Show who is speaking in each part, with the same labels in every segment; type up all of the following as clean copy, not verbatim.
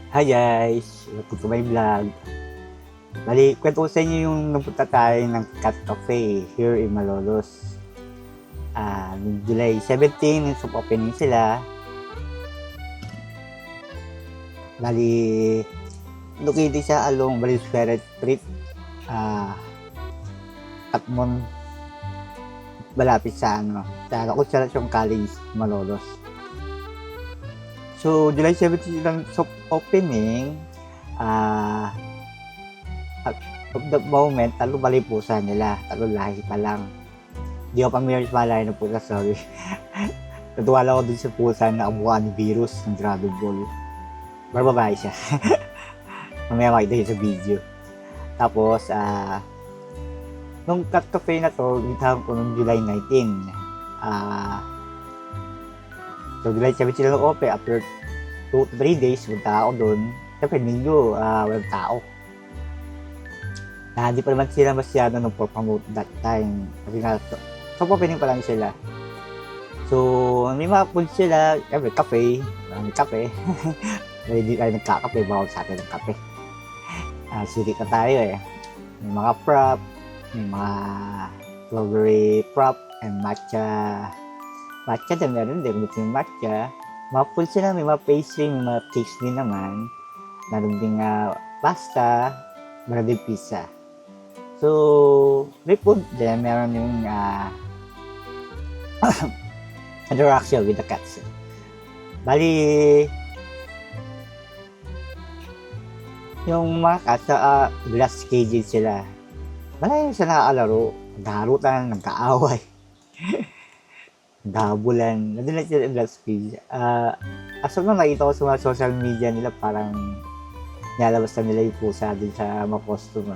Speaker 1: Hi guys! Welcome to my vlog. Bali, kwento ko sa inyo yung napunta tayo ng Cat Cafe here in Malolos. Noong July 17, so opening sila. Bali, located siya along Valenzuela Street, Katmon, malapit sa sa Consolacion College, Malolos. So, July 17 lang soft opening. At of the moment, talo pusa nila. Talo lahi pa lang. Di ako familiar sa malay ng pusa, sorry. Natuwa lang ako dun sa pusa na abuha ni Virus ng Dragon Ball. Barbabae siya. Mamaya makita yun sa video. Tapos, nung Cat Cafe na to, gintahan ko nung July 19. So, July 17 lang open. After 2-3 days, punta ako doon. Siyempre, linggo, walang tao. Hindi pa naman sila masyado nung promote that time. Kasi nga, so opening pa lang sila. So, may mga food sila. Siyempre, cafe. Maraming kape. Hindi tayo nagkakape. Bawal sa atin ng kape. Sirik na tayo eh. May mga prop. May mga strawberry prop and matcha. Matcha din meron din, gusto yung matcha. Mga food sila, may mga pastry, may mga cakes din naman. Meron din pasta, meron din pizza. So, may food din, meron yung interaction with the cats. Bali, yung mga cats, glass cages sila. Malayo sila nakakalaro, nagkaharutan, nagkaaway. Dabulan, nandun lang sila glass cage. As of na makita ko sa mga social media nila, parang nilalabas na nila yung pusa din sa mga customer.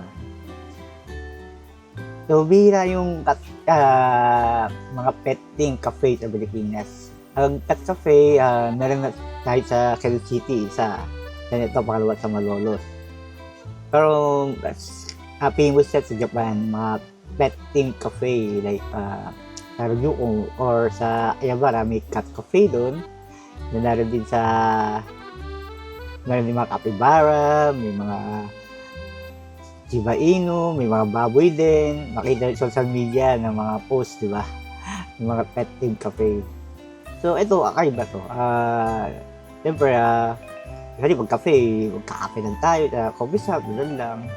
Speaker 1: So, bihira yung mga petting cafe sa Pilipinas. Ang Cat Cafe, meron na kahit sa Quezon City, isa. Then ito, pangalawa sa Malolos. Pero, famous set sa Japan, mga petting cafe, like, sa Ryukyu or sa Ayabara, may Cat Cafe doon. Meron din mga capybara, may mga Shiba Inu, may mga baboy din. Makita sa social media ng mga post, di ba? Yung mga petting cafe. So, ito, kakaiba to. Siyempre, kasi pag cafe, magkakape lang tayo, coffee shop, doon lang.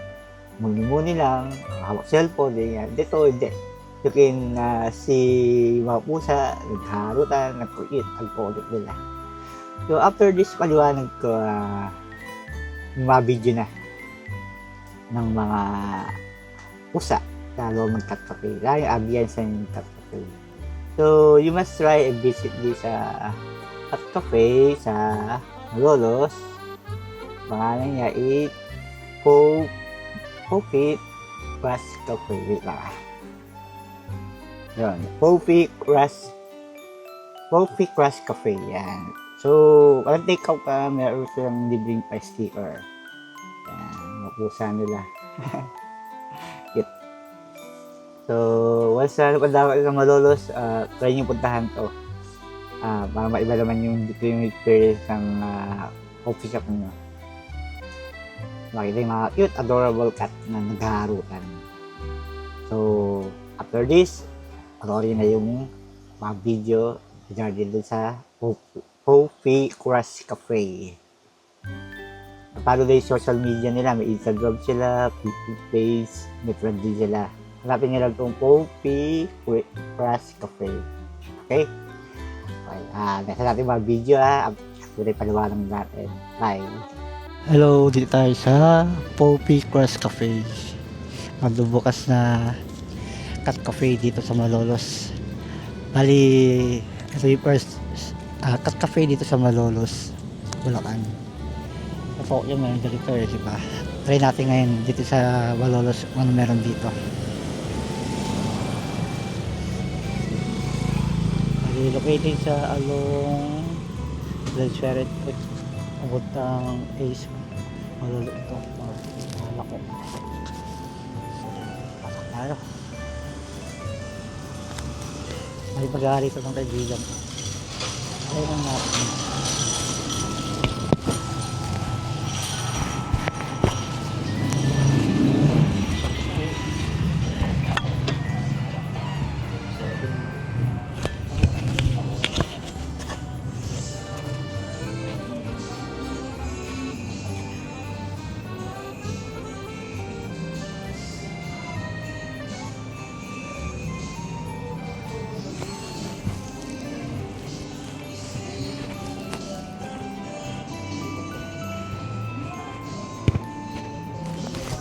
Speaker 1: Muni-muni lang, hawak cellphone, ganyan. Dito, hindi. Yukin si mga pusa, nagharutan, nag-create, nag-audit nila. So, after this, paliwanag ko yung mga video na ng mga pusa lalo mag-Cat Cafe. Lalo yung ambience ng Cat Cafe. So, you must try and visit this Cat Cafe sa Malolos. Pangalan niya is Poppy Crush Cafe. Wait lang. Yun. Poppy Crush Cafe. Yan. So, walang take out ka, meron silang libreng pa sticker. Yan. Mapusa nila. Cute. So, once na napadama sa Malolos, try nyo puntahan to. Para maiba naman yung experience ng coffee shop nyo. Makita yung mga cute, adorable cat na naghaharutan. So, after this, panoorin na yung mga video regarding dun sa Poppy Crush Cafe. Follow na yung social media nila, may Instagram sila, Facebook page, may friend din sila. Hanapin nyo lang itong Poppy Crush Cafe. Okay? Nasa natin mga video Ito na paliwanag natin. Bye!
Speaker 2: Hello, dito tayo sa Poppy Crush Cafe. Magbubukas na Cat Cafe dito sa Malolos. Bali, ito yung first Cat Cafe dito sa Malolos, Bulacan. Ito yung meron dito diba? Try natin ngayon dito sa Malolos ano meron dito. Bali, located sa along Valenzuela Street. Abotang Ace Malolo ito. Mahala ko. Pasok tayo. May pag-aari ito ng kaibigan. Ayun ang natin.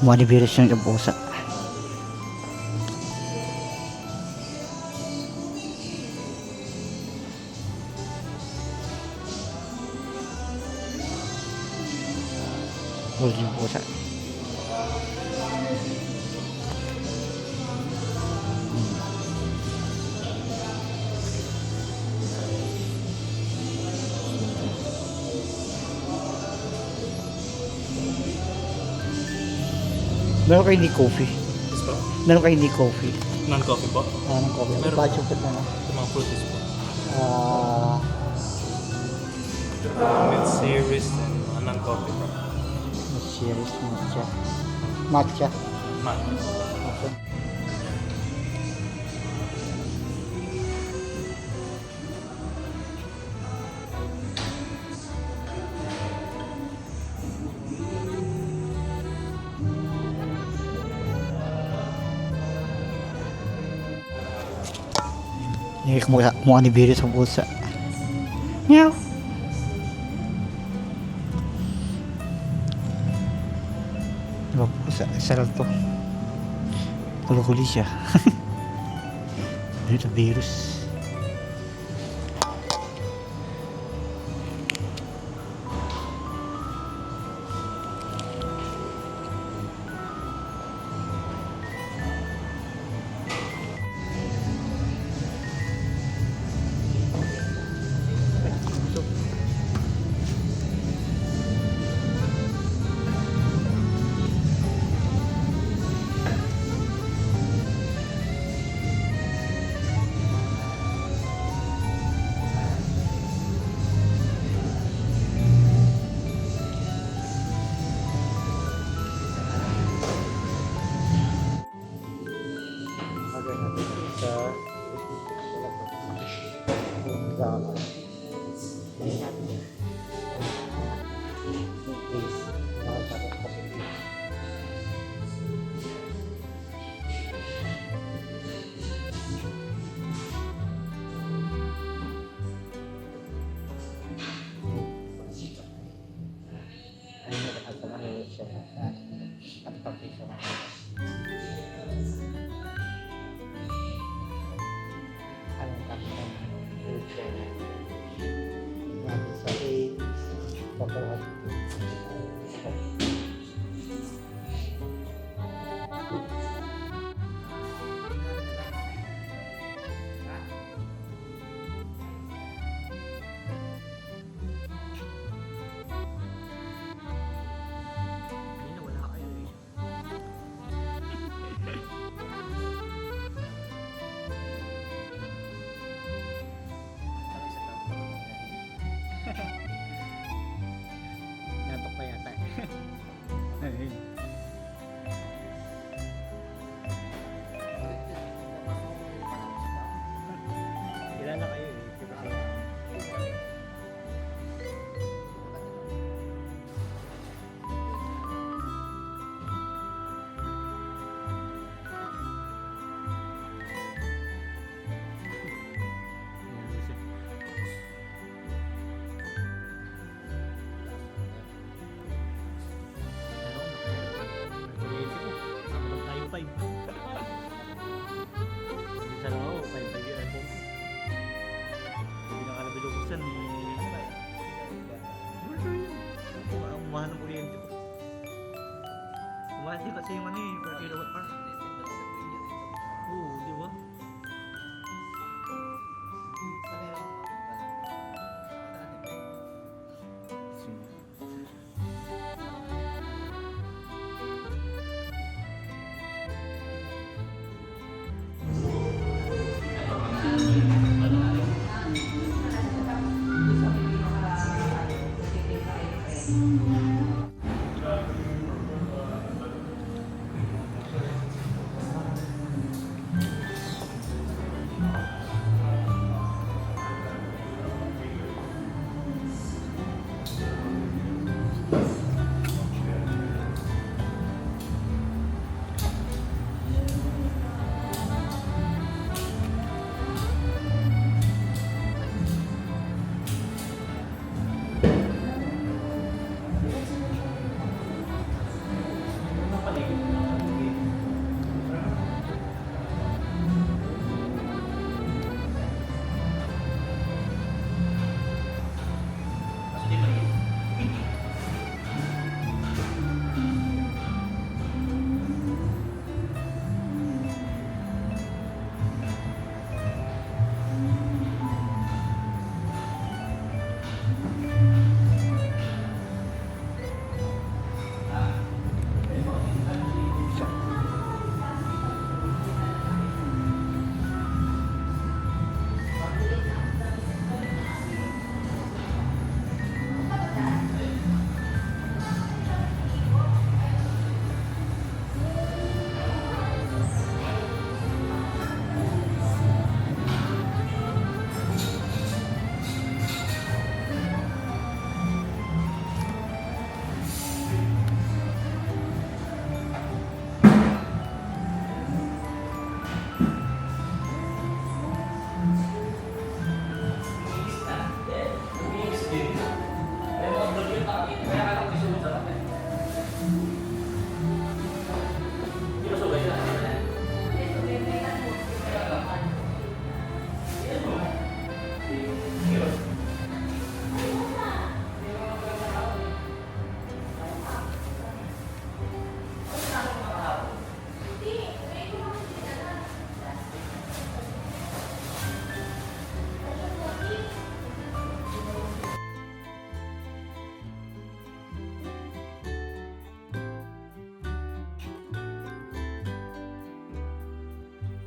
Speaker 2: Malibiris yung pusa. Ulit yung pusa. Meron kayo hindi coffee.
Speaker 3: Yes po.
Speaker 2: Meron kayo hindi coffee.
Speaker 3: Non-coffee po.
Speaker 2: Ng coffee.
Speaker 3: Meron.
Speaker 2: Bakit yung na?
Speaker 3: Yung mga fruities po.
Speaker 2: Ah,
Speaker 3: With series and non-coffee po.
Speaker 2: series matcha. Matcha.
Speaker 3: Man.
Speaker 2: Okay. Ini kumuha ni Biri sa pusa. Meow. Diba pusa? Isa lang to. Huli siya. Dito virus.
Speaker 4: Natok pa yata. Kilala kayo eh. Mahal ng kuryente ko. Mahal din kasi yung ano eh, per kilowatt hour.